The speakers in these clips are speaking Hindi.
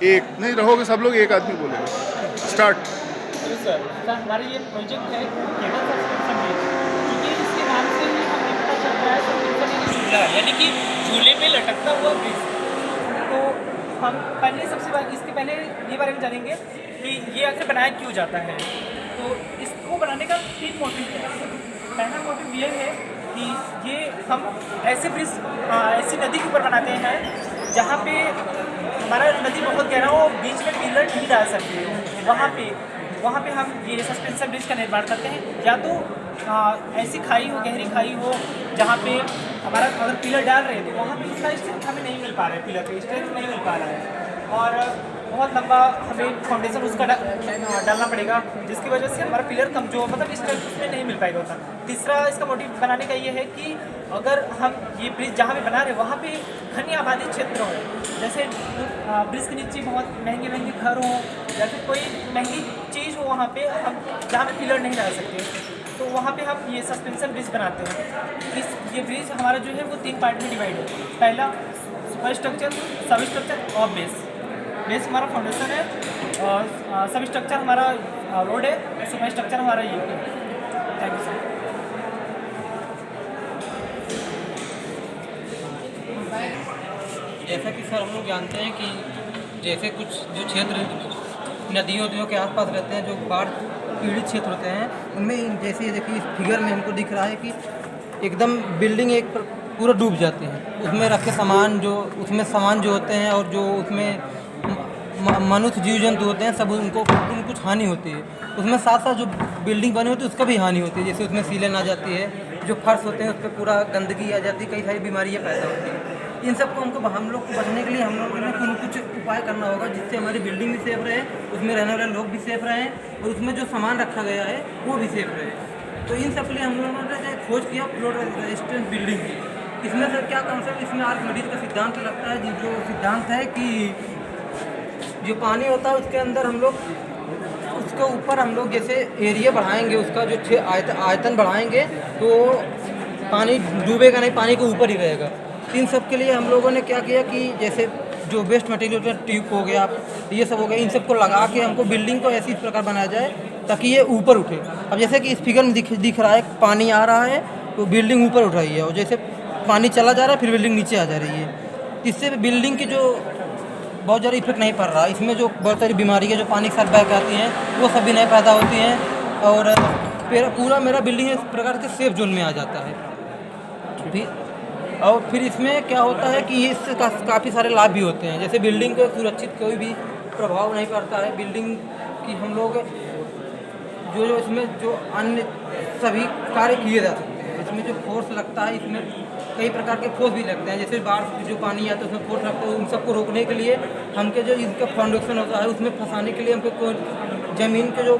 एक नहीं रहोगे सब लोग, एक आदमी बोलेगा। स्टार्ट। सर हमारा ये प्रोजेक्ट है केबल सस्पेंशन ब्रिज, क्योंकि इसके नाम से ही हमें पता चल रहा है सस्पेंशन एक झूला, यानी कि झूले पे लटकता हुआ ब्रिज। तो हम पहले सबसे बार इसके पहले ये बारे में जानेंगे कि ये आखिर बनाया क्यों जाता है। तो इसको बनाने का 3 मोटिव है। पहला मोटिव ये है कि ये हम ऐसे ब्रिज ऐसी नदी के ऊपर बनाते हैं जहाँ पे हमारा नदी बहुत गहरा हो, बीच में पिलर नहीं डाल सकते, वहाँ पे हम ये सस्पेंशन ब्रिज का निर्माण करते हैं। या तो ऐसी खाई हो, गहरी खाई हो, जहाँ पे हमारा अगर पिलर डाल रहे हैं तो वहाँ पे उसका स्ट्रेंथ हमें नहीं मिल पा रहा है, पिलर का स्ट्रेंथ नहीं मिल पा रहा है, और बहुत लंबा हमें फाउंडेशन उसका डालना पड़ेगा, जिसकी वजह से हमारा पिलर कमजोर, मतलब स्ट्रेंथ उसमें नहीं मिल पाएगा उतना। तीसरा इसका मोटिव बनाने का ये है कि अगर हम ये ब्रिज जहाँ पे बना रहे हैं वहाँ पे घनी आबादी क्षेत्र हो, जैसे ब्रिज के नीचे बहुत महंगे महंगे घर हों या फिर कोई महंगी चीज़ हो, वहाँ पे हम जहाँ पे पिलर नहीं डाल सकते, तो वहाँ पे हम ये सस्पेंशन ब्रिज बनाते हैं। ये ब्रिज हमारा जो है वो 3 पार्ट में डिवाइड है। पहला सुपर स्ट्रक्चर, सब स्ट्रक्चर और बेस। बेस हमारा फाउंडेशन है, और सब स्ट्रक्चर हमारा रोड है, सुपर स्ट्रक्चर हमारा ये है। Thank you sir. जैसा कि सर हम लोग जानते हैं कि जैसे कुछ जो क्षेत्र नदियों के आसपास रहते हैं, जो बाढ़ पीड़ित क्षेत्र होते हैं, उनमें जैसे ये देखिए इस फिगर में हमको दिख रहा है कि एकदम बिल्डिंग पूरा डूब जाते हैं। उसमें रखे सामान जो होते हैं और जो उसमें मनुष्य जीव जंतु होते हैं, सब उनको कुछ हानि होती है। उसमें साथ साथ जो बिल्डिंग बनी होती है उसका भी हानि होती है, जैसे उसमें सीलन आ जाती है, जो फर्श होते हैं उस पर पूरा गंदगी आ जाती है, कई सारी बीमारियाँ पैदा होती हैं। इन सब को हम लोग को बचने के लिए हम लोगों ने कुछ उपाय करना होगा, जिससे हमारी बिल्डिंग भी सेफ रहे, उसमें रहने वाले लोग भी सेफ रहें और उसमें जो सामान रखा गया है वो भी सेफ रहे। तो इन सब के लिए हम लोगों ने खोज किया फ्लोड रेजिस्टेंट बिल्डिंग की। इसमें सर क्या कॉन्सेप्ट, इसमें आर्किमिडीज का सिद्धांत लगता है, जो सिद्धांत है कि जो पानी होता है उसके अंदर हम लोग उसके ऊपर हम लोग जैसे एरिया बढ़ाएंगे, उसका जो आयतन बढ़ाएंगे तो पानी डूबेगा नहीं, पानी के ऊपर ही रहेगा। इन सब के लिए हम लोगों ने क्या किया कि जैसे जो वेस्ट मटेरियल का ट्यूब हो गया, ये सब हो गया, इन सब को लगा के हमको बिल्डिंग को ऐसी प्रकार बनाया जाए ताकि ये ऊपर उठे। अब जैसे कि इस फिगर में दिख रहा है, पानी आ रहा है तो बिल्डिंग ऊपर उठ रही है, और जैसे पानी चला जा रहा है फिर बिल्डिंग नीचे आ जा रही है। इससे बिल्डिंग की जो बहुत ज़्यादा इफेक्ट नहीं पड़ रहा, इसमें जो बहुत सारी बीमारियाँ जो पानी के साथ बह के आती हैं वो सब भी नहीं पैदा होती हैं, और पूरा मेरा बिल्डिंग इस प्रकार के सेफ जोन में आ जाता है। और फिर इसमें क्या होता है कि इससे काफ़ी सारे लाभ भी होते हैं, जैसे बिल्डिंग को सुरक्षित कोई भी प्रभाव नहीं पड़ता है। बिल्डिंग की हम लोग जो इसमें जो अन्य सभी कार्य किए जा सकते हैं। इसमें जो फोर्स लगता है, इसमें कई प्रकार के फोर्स भी लगते हैं, जैसे बाढ़ जो पानी आता है उसमें फोर्स लगता है, उन सबको रोकने के लिए हमके जो इसका फाउंडेशन होता है उसमें फंसाने के लिए हमको ज़मीन के जो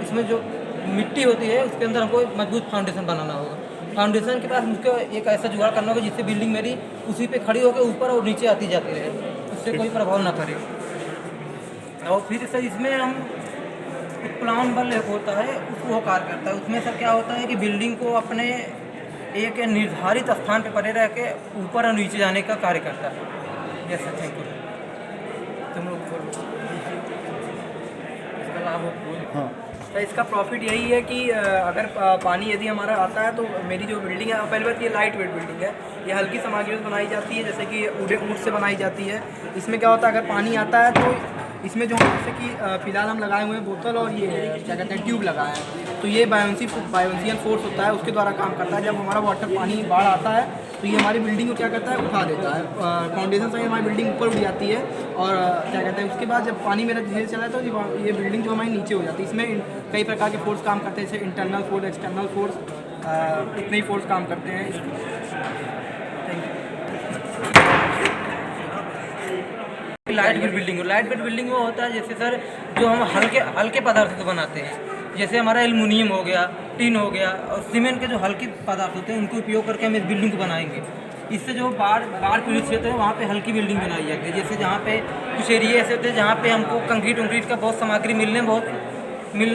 इसमें जो मिट्टी होती है उसके अंदर हमको मजबूत फाउंडेशन बनाना होगा। फाउंडेशन के पास मुझको एक ऐसा जुगाड़ करना होगा जिससे बिल्डिंग मेरी उसी पे खड़ी होकर ऊपर और नीचे आती जाती रहे, उससे कोई प्रभाव ना करे। और फिर सर इसमें हम प्लान बल होता है वो कार्य करता है। उसमें सर क्या होता है कि बिल्डिंग को अपने एक निर्धारित स्थान पे पड़े रह के ऊपर और नीचे जाने का कार्य करता है। Yes sir, thank you. तुम लोग इसका लाभ हो। हाँ। तो इसका प्रॉफिट यही है कि अगर पानी यदि हमारा आता है तो मेरी जो बिल्डिंग है, पहली बात ये लाइट वेट बिल्डिंग है, ये हल्की सामग्री से बनाई जाती है, जैसे कि ऊँट से बनाई जाती है। इसमें क्या होता है अगर पानी आता है तो इसमें जो जैसे कि फिलहाल हम लगाए हुए हैं बोतल और ये क्या कहते हैं ट्यूब लगाया है, तो ये बायोन्सियल फोर्स होता है, उसके द्वारा काम करता है। जब हमारा वाटर पानी बाढ़ आता है तो ये हमारी बिल्डिंग को क्या करता है, उठा देता है, फाउंडेशन से हमारी बिल्डिंग ऊपर उठ जाती है, और क्या कहते हैं उसके बाद जब पानी मेरा धीरे चला है तो ये बिल्डिंग जो हमारी नीचे हो जाती है। इसमें कई प्रकार के फोर्स काम करते हैं, जैसे इंटरनल फोर्स, एक्सटर्नल फोर्स, इतने ही फोर्स काम करते हैं। लाइट वेट बिल्डिंग वो होता है जैसे सर जो हम हल्के पदार्थ से बनाते हैं, जैसे हमारा एल्युमिनियम हो गया, टिन हो गया, और सीमेंट के जो हल्के पदार्थ होते हैं उनको उपयोग करके हम इस बिल्डिंग को बनाएंगे। इससे जो बाढ़ पीड़ित क्षेत्र है वहाँ पे हल्की बिल्डिंग बनाई जाती है। जैसे जहाँ पे कुछ एरिया ऐसे होते हैं जहाँ पे हमको कंक्रीट का बहुत सामग्री मिलना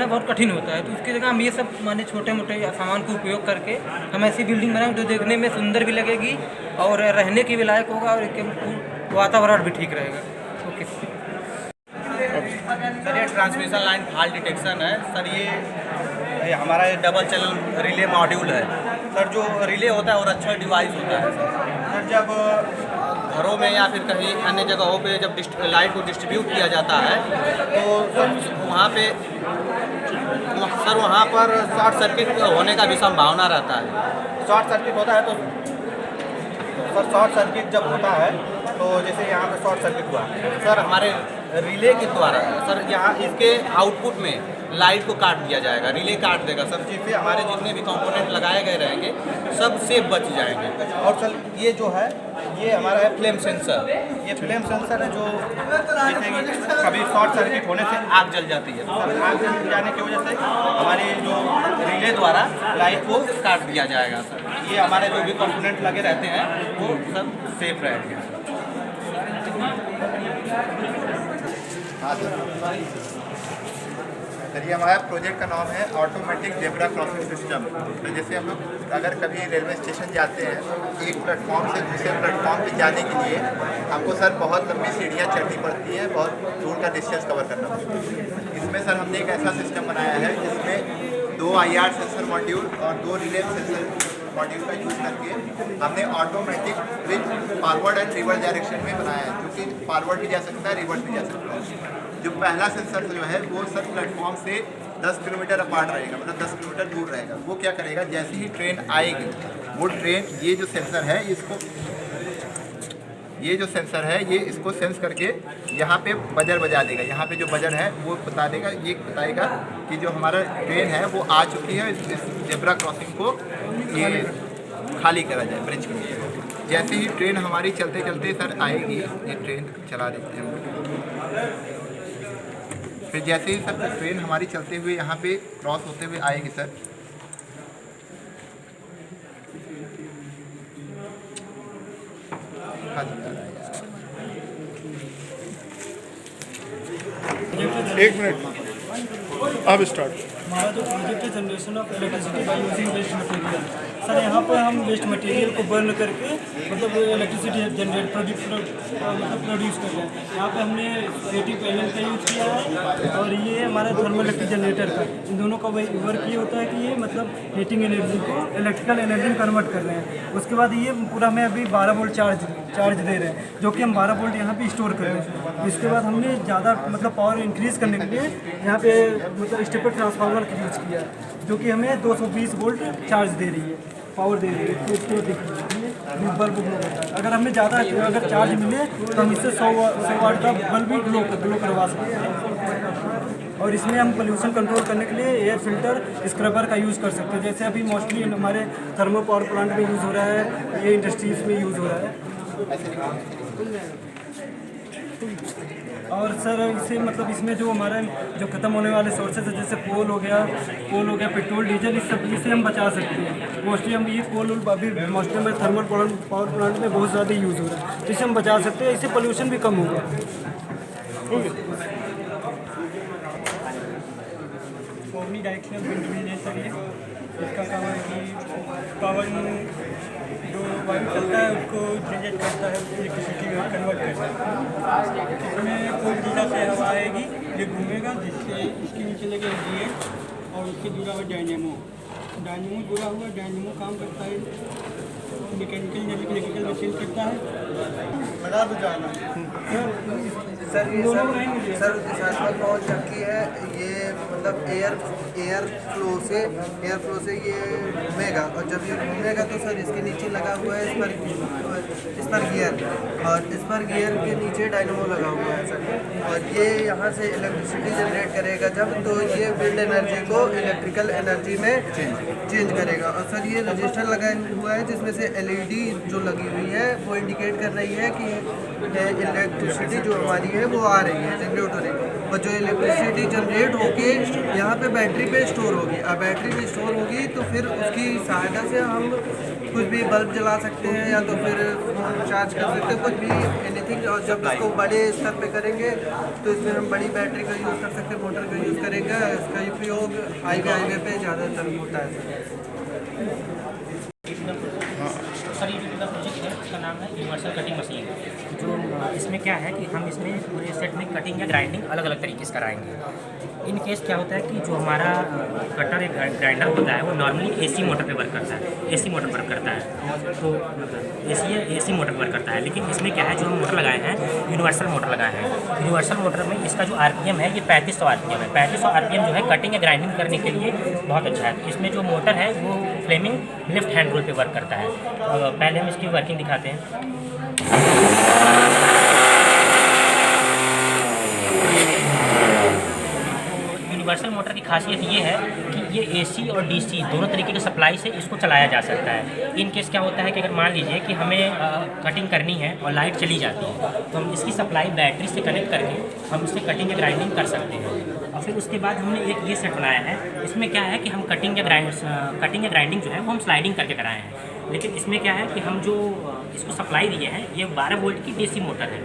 बहुत कठिन होता है, तो उसकी जगह हम ये सब माने छोटे मोटे सामान को उपयोग करके हम ऐसी बिल्डिंग बनाएंगे जो देखने में सुंदर भी लगेगी और रहने के भी लायक होगा, और एक वातावरण भी ठीक रहेगा। ओके। सर ये ट्रांसमिशन लाइन फॉल्ट डिटेक्शन है सर। ये हमारा ये डबल चैनल रिले मॉड्यूल है सर। जो रिले होता है और अच्छा डिवाइस होता है सर। जब घरों में या फिर कहीं अन्य जगहों पे जब लाइट को डिस्ट्रीब्यूट किया जाता है तो सर वहाँ पर शॉर्ट सर्किट होने का भी संभावना रहता है। शॉर्ट सर्किट होता है तो सर शॉर्ट सर्किट जब होता है तो जैसे यहाँ पे शॉर्ट सर्किट हुआ सर हमारे रिले के द्वारा सर यहाँ इसके आउटपुट में लाइट को काट दिया जाएगा, रिले काट देगा सर, जिससे हमारे जितने भी कंपोनेंट लगाए गए रहेंगे सब सेफ बच जाएंगे। और सर ये जो है ये हमारा है फ्लेम सेंसर। ये फ्लेम सेंसर है जो जैसे कि कभी शॉर्ट सर्किट होने से आग जल जाती है सर, आग जल जाने की वजह से हमारे जो रिले द्वारा लाइट को काट दिया जाएगा सर। ये हमारे जो भी कंपोनेंट लगे रहते हैं वो सब सेफ रहेंगे। सर ये हमारा प्रोजेक्ट का नाम है ऑटोमेटिक जेब्रा क्रॉसिंग सिस्टम। तो जैसे हम लोग अगर कभी रेलवे स्टेशन जाते हैं एक प्लेटफॉर्म से दूसरे प्लेटफॉर्म पे जाने के लिए हमको सर बहुत लंबी सीढ़ियाँ चढ़नी पड़ती हैं, बहुत दूर का डिस्टेंस कवर करना पड़ता है। इसमें सर हमने एक ऐसा सिस्टम बनाया है जिसमें 2 IR सेंसर मॉड्यूल और 2 रिले सेंसर मॉड्यूल का यूज़ करके हमने automatic with forward and reverse direction में बनाया है, जो कि फॉरवर्ड भी जा सकता है, रिवर्स भी जा सकता है। जो पहला सेंसर जो है वो सर प्लेटफॉर्म से 10 किलोमीटर अपार्ट रहेगा, मतलब 10 किलोमीटर दूर रहेगा। वो क्या करेगा, जैसे ही ट्रेन आएगी वो ट्रेन ये जो सेंसर है इसको सेंस करके यहाँ पे बजर बजा देगा। यहाँ पे जो बजर है वो बता देगा, ये बताएगा कि जो हमारा ट्रेन है वो आ चुकी है, इस जेब्रा क्रॉसिंग को ये खाली करा जाए ब्रिज को। जैसे ही ट्रेन हमारी चलते चलते सर आएगी, ये ट्रेन चला देते हैं। फिर जैसे ही सर ट्रेन हमारी चलते हुए यहाँ पे क्रॉस होते हुए आएगी सर, एक मिनट अब स्टार्ट। हमारा जो प्रोजेक्ट है generation of electricity by using waste material. Sir यहाँ पर हम वेस्ट मटेरियल को बर्न करके मतलब इलेक्ट्रिसिटी जनरेट प्रोड्यूस कर रहे हैं। यहाँ पे हमने क्रिएटिव पैनल का यूज़ किया है और ये हमारा थर्मल इलेक्ट्रिक जनरेटर का। इन दोनों का वही वर्क ये होता है कि ये मतलब हीटिंग एनर्जी को इलेक्ट्रिकल एनर्जी में कन्वर्ट कर रहे हैं। उसके बाद ये पूरा हमें अभी 12 वोल्ट चार्ज दे रहे हैं, जो कि हम 12 वोल्ट यहाँ पे स्टोर कर रहे हैं। इसके बाद हमने ज़्यादा मतलब पावर इंक्रीज़ करने के लिए यहाँ पे मतलब स्टेपर ट्रांसफार्मर का यूज़ किया, जो कि हमें 220 वोल्ट चार्ज दे रही है, पावर दे रही है। तो इसको देखिए बल्ब ग्लो होता है। अगर हमें ज़्यादा अगर चार्ज मिले तो हम इससे 100 वाट का बल्ब भी ग्लो करवा सकते हैं। और इसमें हम पोल्यूशन कंट्रोल करने के लिए एयर फिल्टर स्क्रबर का यूज़ कर सकते हैं। जैसे अभी मोस्टली हमारे थर्मल पावर प्लांट में यूज़ हो रहा है, ये इंडस्ट्रीज़ में यूज़ हो रहा है। और सर इसे मतलब इसमें जो हमारा जो ख़त्म होने वाले सोर्सेज है, जैसे कोल हो गया पेट्रोल डीजल, इस सब से हम बचा सकते हैं। मोस्टली हम ये कोल अभी मोस्टली में थर्मल पावर प्लांट में बहुत ज़्यादा यूज़ हो रहा है, तो इसे हम बचा सकते हैं। इससे पोल्यूशन भी कम होगा। ओमनी डायरेक्शनल विंड मिलने चाहिए। इसका काम है कि पावर जो वायु चलता है उसको जनरेट करता है, इलेक्ट्रिसिटी में कन्वर्ट करता है। इसमें कोई दिशा से हवा आएगी, ये घूमेगा, जिससे इसके नीचे लगे दिए और उसके जुड़ा हुआ डायनेमो जुड़ा हुआ। डायनेमो काम करता है मैकेनिकल इलेक्ट्रिकल में चेंज करता है। लगा दो जाना सर ये सर विशाल बहुत चक्की है। ये मतलब एयर फ्लो से ये घूमेगा, और जब ये घूमेगा तो सर इसके नीचे लगा हुआ है इस पर गियर, और इस पर गियर के नीचे डायनेमो लगा हुआ है सर। और ये यहाँ से इलेक्ट्रिसिटी जनरेट करेगा जब, तो ये विंड एनर्जी को इलेक्ट्रिकल एनर्जी में चेंज करेगा। और सर ये रजिस्टर लगा हुआ है जिसमें से LED जो लगी हुई है वो इंडिकेट कर रही है कि इलेक्ट्रिसिटी जो हमारी है वो आ रही है, जनरेट हो रही है। और जो इलेक्ट्रिसिटी जनरेट होके यहाँ पे बैटरी पे स्टोर होगी। अब बैटरी पे स्टोर होगी तो फिर उसकी सहायता से हम कुछ भी बल्ब जला सकते हैं या तो फिर चार्ज कर सकते हैं, कुछ भी एनीथिंग। और जब इसको बड़े स्तर पे करेंगे तो इसमें हम बड़ी बैटरी का यूज़ कर सकते हैं, मोटर का यूज़ करेंगे। इसका उपयोग हाईवे पे ज़्यादातर होता है। सर ये जो पूरा प्रोजेक्ट है इसका नाम है यूनिवर्सल कटिंग मशीन, जो इसमें क्या है कि हम इसमें पूरे सेट में कटिंग या ग्राइंडिंग अलग अलग तरीके से कराएंगे। इन केस क्या होता है कि जो हमारा कटर एक ग्राइंडर होता है वो नॉर्मली एसी मोटर पे वर्क करता है, एसी मोटर वर्क करता है, तो मतलब एसी मोटर वर्क करता है। लेकिन इसमें क्या है, जो हम मोटर लगाए हैं यूनिवर्सल मोटर लगाए हैं। यूनिवर्सल मोटर में इसका जो आरपीएम है ये 3500 आरपीएम है। 3500 आरपीएम जो है कटिंग या ग्राइंडिंग करने के लिए बहुत अच्छा है। इसमें जो मोटर है वो फ्लेमिंग लेफ्ट हैंड रूल पे वर्क करता है। पहले हम इसकी वर्किंग दिखाते हैं। यूनिवर्सल मोटर की खासियत ये है कि ये एसी और डीसी दोनों तरीके के सप्लाई से इसको चलाया जा सकता है। इन केस क्या होता है कि अगर मान लीजिए कि हमें कटिंग करनी है और लाइट चली जाती है तो हम इसकी सप्लाई बैटरी से कनेक्ट करके हम इससे कटिंग या ग्राइंडिंग कर सकते हैं। और फिर उसके बाद हमने एक ये सेट बनाया है। इसमें क्या है कि हम कटिंग या ग्राइंडिंग जो है वो हम स्लाइडिंग करके कराए हैं। लेकिन इसमें क्या है कि हम जो इसको सप्लाई दिए हैं ये 12 वोल्ट की डीसी मोटर है।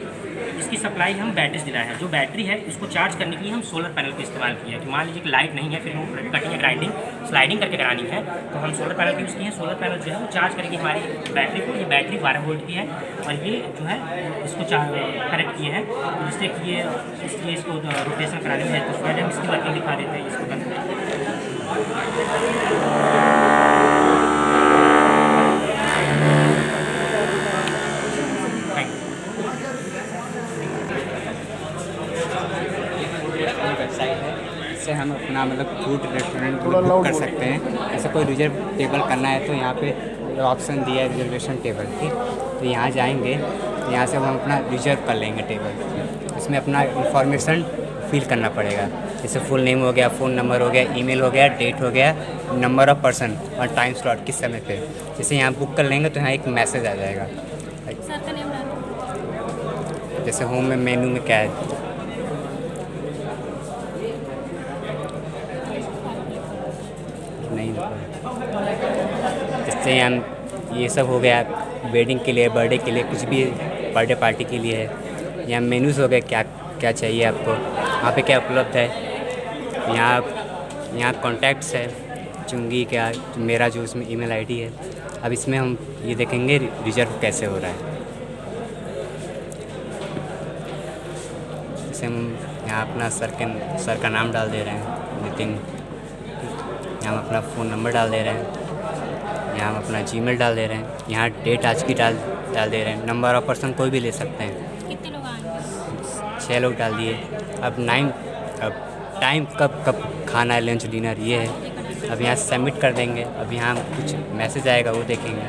इसकी सप्लाई हम बैटरी से दिलाए हैं। जो बैटरी है इसको चार्ज करने के लिए हम सोलर पैनल का इस्तेमाल किया है। कि मान लीजिए कि लाइट नहीं है, फिर हम कटिंग या ग्राइंडिंग स्लाइडिंग करके करानी है तो हम सोलर पैनल का यूज़ किए हैं। सोलर पैनल जो है वो चार्ज करेगी हमारी बैटरी को। ये बैटरी 12 वोल्ट की है और ये जो है इसको कनेक्ट किए हैं जिससे कि ये इसको रोटेशन कराने में है। तो पहले हम इसकी वर्किंग दिखा देते हैं इसको करते हैं। वेबसाइट है, इससे हम अपना मतलब फूड रेस्टोरेंट बुक कर सकते हैं। ऐसा कोई रिजर्व टेबल करना है तो यहाँ पे ऑप्शन दिया है रिजर्वेशन टेबल, ठीक। तो यहाँ जाएंगे, यहाँ से हम अपना रिजर्व कर लेंगे टेबल। इसमें अपना इंफॉर्मेशन फिल करना पड़ेगा, जैसे फुल नेम हो गया, फ़ोन नंबर हो गया, ईमेल हो गया, डेट हो गया, नंबर ऑफ़ पर्सन और टाइम स्लॉट किस समय पे। जैसे यहाँ बुक कर लेंगे तो यहाँ एक मैसेज आ जाएगा। जैसे होम में मेनू में क्या है, नहीं इससे हम ये सब हो गया वेडिंग के लिए, बर्थडे के लिए, कुछ भी बर्थडे पार्टी के लिए है। यहाँ मेनूज़ हो गए, क्या क्या चाहिए आपको, वहाँ पे क्या उपलब्ध है। यहाँ कॉन्टैक्ट्स है, चुंगी क्या मेरा जो उसमें ईमेल आईडी है। अब इसमें हम ये देखेंगे रिजर्व कैसे हो रहा है। जैसे हम यहाँ अपना सर का नाम डाल दे रहे हैं, नितिन। यहाँ हम अपना फ़ोन नंबर डाल दे रहे हैं, यहाँ हम अपना जीमेल डाल दे रहे हैं, यहाँ डेट आज की डाल दे रहे हैं। नंबर ऑफ़ पर्सन कोई भी ले सकते हैं। कितने लोग आएंगे? 6 लोग डाल दिए। अब टाइम कब खाना है, लंच डिनर ये है। अब यहाँ सबमिट कर देंगे। अब यहाँ कुछ मैसेज आएगा वो देखेंगे।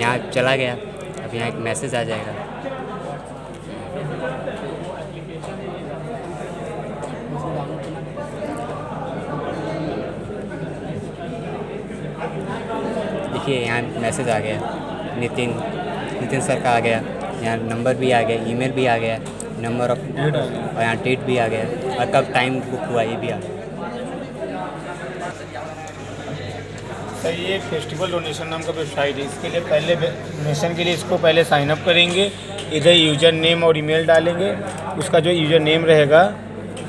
यहाँ चला गया, अब यहाँ एक मैसेज आ जाएगा। देखिए यहाँ मैसेज आ गया, नितिन सर का आ गया। यहाँ नंबर भी आ गया, ईमेल भी आ गया, नंबर ऑफ और यहाँ डेट भी आ गया और कब टाइम बुक हुआ ये भी आ गया। सर ये फेस्टिवल डोनेशन नाम का वेबसाइट है। इसके लिए पहले डोनेशन के लिए इसको पहले साइन अप करेंगे। इधर यूज़र नेम और ईमेल डालेंगे। उसका जो यूज़र नेम रहेगा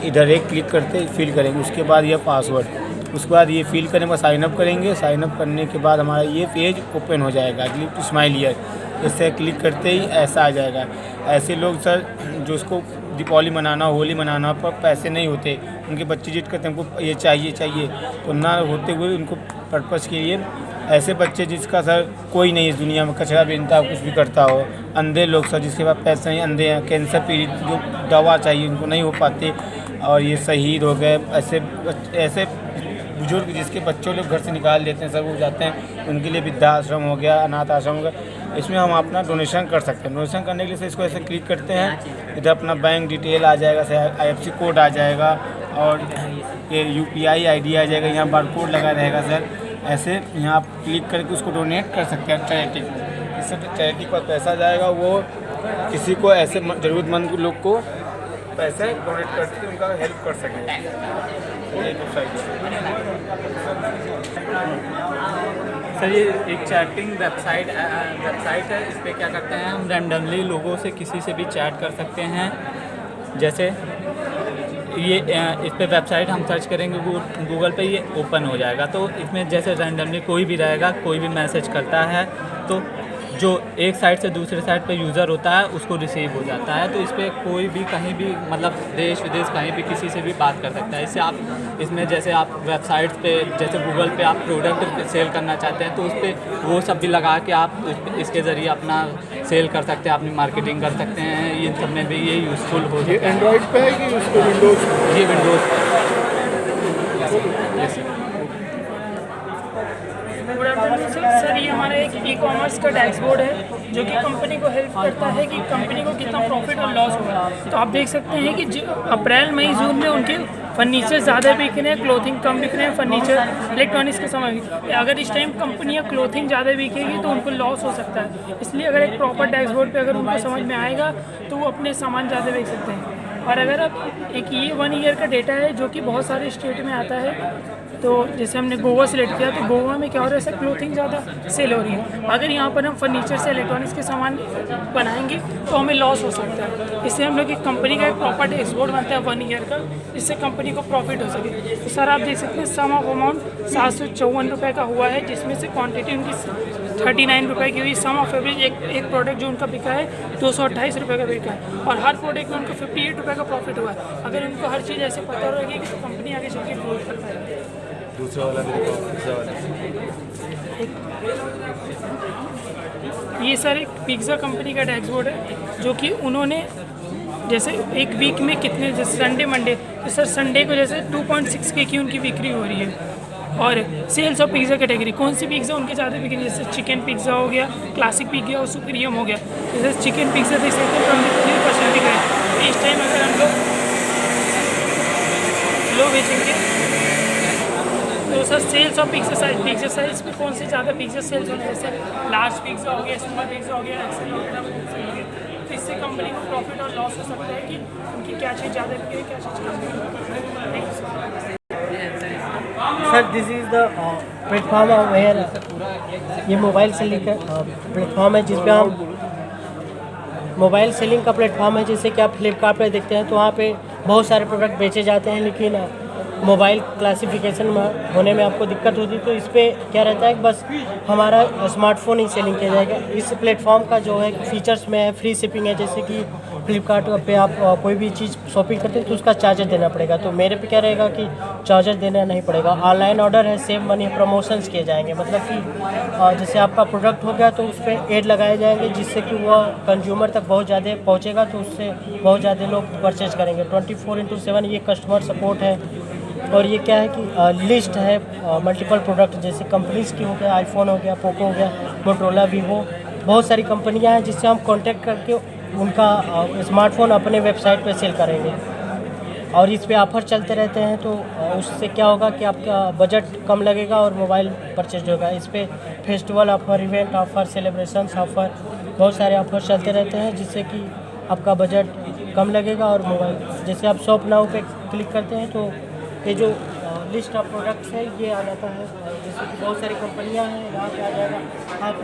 इधर एक क्लिक करते फिल करेंगे। उसके बाद यह पासवर्ड, उसके बाद ये फिल करने पर साइन अप करेंगे। साइन अप करने के बाद हमारा ये पेज ओपन हो जाएगा, क्लिक टू स्माइल ईयर। इससे क्लिक करते ही ऐसा आ जाएगा। ऐसे लोग सर जो उसको दीपावली मनाना, होली मनाना पर पैसे नहीं होते, उनके बच्चे जिद करते हैं हमको ये चाहिए, तो ना होते हुए उनको पर्पज़ के लिए ऐसे बच्चे जिसका सर कोई नहीं इस दुनिया में, कचरा बीनता हो, कुछ भी करता हो, अंधे लोग सर जिसके पास पैसे नहीं, अंधे हैं, कैंसर पीड़ित जो दवा चाहिए उनको नहीं हो पाते, और ये शहीद हो गए, ऐसे बुजुर्ग जिसके बच्चों लोग घर से निकाल देते हैं सर, वो जाते हैं, उनके लिए वृद्धाश्रम हो गया, अनाथ आश्रम हो गया। इसमें हम अपना डोनेशन कर सकते हैं। डोनेशन करने के लिए से इसको ऐसे क्लिक करते हैं, इधर अपना बैंक डिटेल आ जाएगा, IFSC कोड आ जाएगा और ये UPI ID आ जाएगा, यहाँ बारकोड लगा रहेगा सर। ऐसे यहाँ आप क्लिक करके उसको डोनेट कर सकते हैं चैरिटी को। इससे चैरिटी पर पैसा जाएगा, वो किसी को ऐसे ज़रूरतमंद लोग को पैसे डोनेट करके उनका हेल्प कर सकें। सर ये एक चैटिंग वेबसाइट है। इस पर क्या करते हैं हम, रैंडमली लोगों से किसी से भी चैट कर सकते हैं। जैसे ये इस पे वेबसाइट हम सर्च करेंगे गूगल पे, ये ओपन हो जाएगा। तो इसमें जैसे रैंडमली कोई भी रहेगा, कोई भी मैसेज करता है तो जो एक साइड से दूसरे साइड पे यूज़र होता है उसको रिसीव हो जाता है। तो इस पर कोई भी कहीं भी मतलब देश विदेश कहीं भी किसी से भी बात कर सकता है। इससे आप इसमें जैसे आप वेबसाइट्स पे जैसे गूगल पे आप प्रोडक्ट सेल करना चाहते हैं तो उस पर वो सब भी लगा के आप इसके ज़रिए अपना सेल कर सकते हैं, अपनी मार्केटिंग कर सकते हैं। इन सब में भी ये यूज़फुल हो ये सकता है। एंड्रॉइड पे है कि उसको विंडोज़? ये Windows yes. Good afternoon sir, ये हमारा एक ई कॉमर्स का डैशबोर्ड है जो कि कंपनी को हेल्प करता है कि कंपनी को कितना प्रॉफिट और लॉस होगा। तो आप देख सकते हैं कि अप्रैल मई जून में उनके फर्नीचर ज़्यादा बिक रहे हैं, क्लोथिंग कम बिक रहे हैं, फर्नीचर इलेक्ट्रॉनिक्स के समय अगर इस टाइम कंपनियां क्लोथिंग ज़्यादा बिकेगी तो उनको लॉस हो सकता है। इसलिए अगर एक प्रॉपर डैशबोर्ड पे अगर उनको समझ में आएगा तो वो अपने सामान ज़्यादा बेच सकते हैं। और अगर आप एक ये 1 ईयर का डेटा है जो कि बहुत सारे स्टेट में आता है, तो जैसे हमने गोवा सेलेक्ट किया तो गोवा में क्या हो रहा है सर, क्लोथिंग ज़्यादा सेल हो रही है। अगर यहाँ पर हम फर्नीचर से इलेक्ट्रॉनिक्स के सामान बनाएंगे तो हमें लॉस हो सकता है। इससे हम लोग एक कंपनी का एक प्रॉपर डैशबोर्ड बनता है 1 ईयर का, जिससे कंपनी को प्रॉफिट हो सके। तो सर आप देख सकते हैं सम ऑफ अमाउंट 754 रुपये का हुआ है, जिसमें से क्वान्टिटी उनकी 39 रुपये की हुई। सम ऑफ एवरेज एक प्रोडक्ट जो उनका बिका है 228 रुपये का बिका है और हर प्रोडक्ट में उनको 58 रुपये का प्रॉफिट हुआ है। अगर उनको हर चीज़ ऐसे पता रहेगी तो कंपनी आगे चल के ग्रोथ कर पाएगी। दूसरा वाला पिज़्ज़ा वाला ये सर एक पिज़्ज़ा कंपनी का डैशबोर्ड है जो कि उन्होंने जैसे एक वीक में कितने, जैसे संडे मंडे, तो सर संडे को जैसे 2.6K की उनकी बिक्री हो रही है। और सेल्स ऑफ पिज़्ज़ा कैटेगरी कौन सी पिज़्ज़ा उनके ज़्यादा बिक्री, जैसे चिकन पिज़्ज़ा हो गया, क्लासिक पिज़्ज़ा और सुप्रीम हो गया। जैसे चिकन पिज़्ज़ा देख सकते हैं 23% बिक रहा है। इस टाइम अगर हम लोग लो बेचेंगे तो sir sales of pizza size में कौन से ज़्यादा पिज़्ज़ा सेल्स होने, जैसे लार्ज पिज़्ज़ा हो गया, स्मॉल पिज़्ज़ा हो गया, एक्सेल हो गया। तो इससे कंपनी को प्रॉफिट और लॉस हो सकता है कि उनकी क्या चीज़ ज़्यादा बिके, क्या चीज़ कम बिके। Sir this is the platform where ये मोबाइल सेलिंग का प्लेटफॉर्म है, जिस पे हम मोबाइल सेलिंग का प्लेटफॉर्म है। जैसे कि आप फ्लिपकार्ट पे देखते हैं तो वहाँ पे बहुत सारे प्रोडक्ट बेचे जाते हैं, लेकिन मोबाइल क्लासिफिकेशन में होने में आपको दिक्कत होती है। तो इस पर क्या रहता है कि बस हमारा स्मार्टफोन ही सेलिंग किया जाएगा। इस प्लेटफॉर्म का जो है फीचर्स में है, फ्री शिपिंग है। जैसे कि फ्लिपकार्ट पे आप कोई भी चीज़ शॉपिंग करते हैं तो उसका चार्जर देना पड़ेगा, तो मेरे पे क्या रहेगा कि चार्जर देना नहीं पड़ेगा। ऑनलाइन ऑर्डर है, सेव मनी, प्रमोशंस किए जाएंगे। मतलब कि जैसे आपका प्रोडक्ट हो गया तो उस पर एड लगाए जाएंगे, जिससे कि वह कंज्यूमर तक बहुत ज़्यादा पहुँचेगा, तो उससे बहुत ज़्यादा लोग परचेज करेंगे। 24/7 ये कस्टमर सपोर्ट है। और ये क्या है कि लिस्ट है मल्टीपल प्रोडक्ट, जैसे कंपनीज़ की हो गया, आईफोन हो गया, पोको हो गया, मोटरोला, वीवो, बहुत सारी कंपनियां हैं जिससे हम कांटेक्ट करके उनका स्मार्टफोन अपने वेबसाइट पे सेल करेंगे। और इस पे ऑफ़र चलते रहते हैं, तो उससे क्या होगा कि आपका बजट कम लगेगा और मोबाइल परचेज होगा। इस पे festival offer, event offer, celebrations offer, बहुत सारे ऑफ़र चलते रहते हैं, जिससे कि आपका बजट कम लगेगा और मोबाइल। जैसे आप शॉप नाउ पे क्लिक करते हैं तो ये जो लिस्ट ऑफ प्रोडक्ट्स है ये आ जाता है। जैसे कि बहुत सारी कंपनियां हैं, यहाँ पे आ जाएगा। आप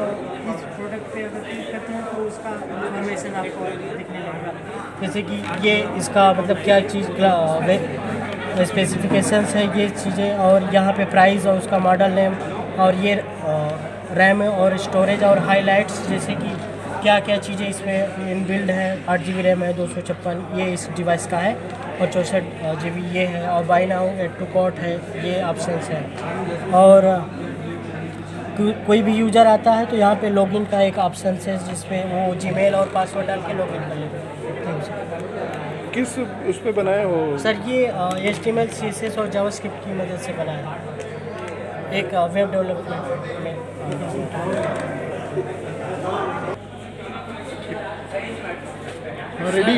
इस प्रोडक्ट पे अगर क्लिक करते हैं तो उसका इन्फॉर्मेशन आपको दिखने लगेगा, जैसे कि ये इसका मतलब क्या चीज़ स्पेसिफिकेशंस है, ये चीज़ें, और यहाँ पे प्राइस और उसका मॉडल नेम, और ये रैम और स्टोरेज और हाईलाइट्स, जैसे कि क्या क्या चीज़ें इसमें इनबिल्ड है। 8 GB रैम है, 256 ये इस डिवाइस का है, और 64 GB ये है, और buy now add to cart है, ये ऑप्शंस है। और कोई भी यूज़र आता है तो यहाँ पे लॉगिन का एक ऑप्शन है, जिसमें वो जीमेल और पासवर्ड डाल के लॉगिन कर लेते। किस उस पर बनाया हो सर? ये HTML, CSS और जावास्क्रिप्ट की मदद से बनाया है, एक वेब डेवलपमेंट में। रेडी?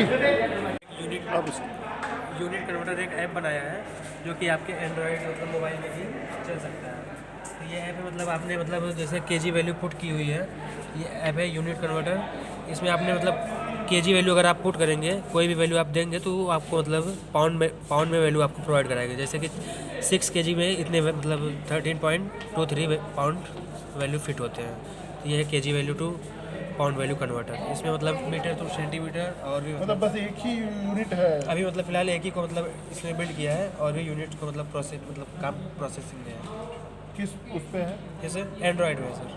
यूनिट कन्वर्टर एक ऐप बनाया है जो कि आपके एंड्रॉयड मतलब मोबाइल में भी चल सकता है। तो ये ऐप है, मतलब आपने मतलब जैसे केजी वैल्यू पुट की हुई है, ये ऐप है यूनिट कन्वर्टर। इसमें आपने मतलब केजी वैल्यू अगर आप पुट करेंगे, कोई भी वैल्यू आप देंगे तो आपको मतलब पाउंड में वैल्यू आपको प्रोवाइड कराएगा। जैसे कि 6 kg में इतने मतलब 13.23 पाउंड वैल्यू फिट होते हैं। तो ये है KG value to pound value converter. इसमें मतलब मीटर टू सेंटीमीटर और भी मतलब बस एक ही यूनिट है अभी, मतलब फिलहाल एक ही को मतलब इसने बिल्ड किया है, और भी यूनिट को मतलब काम प्रोसेसिंग में है। किस उस पे है? जैसे एंड्रॉयड में सर,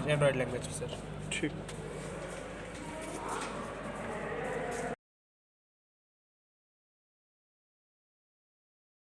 एंड्रॉयड लैंग्वेज में सर। ठीक।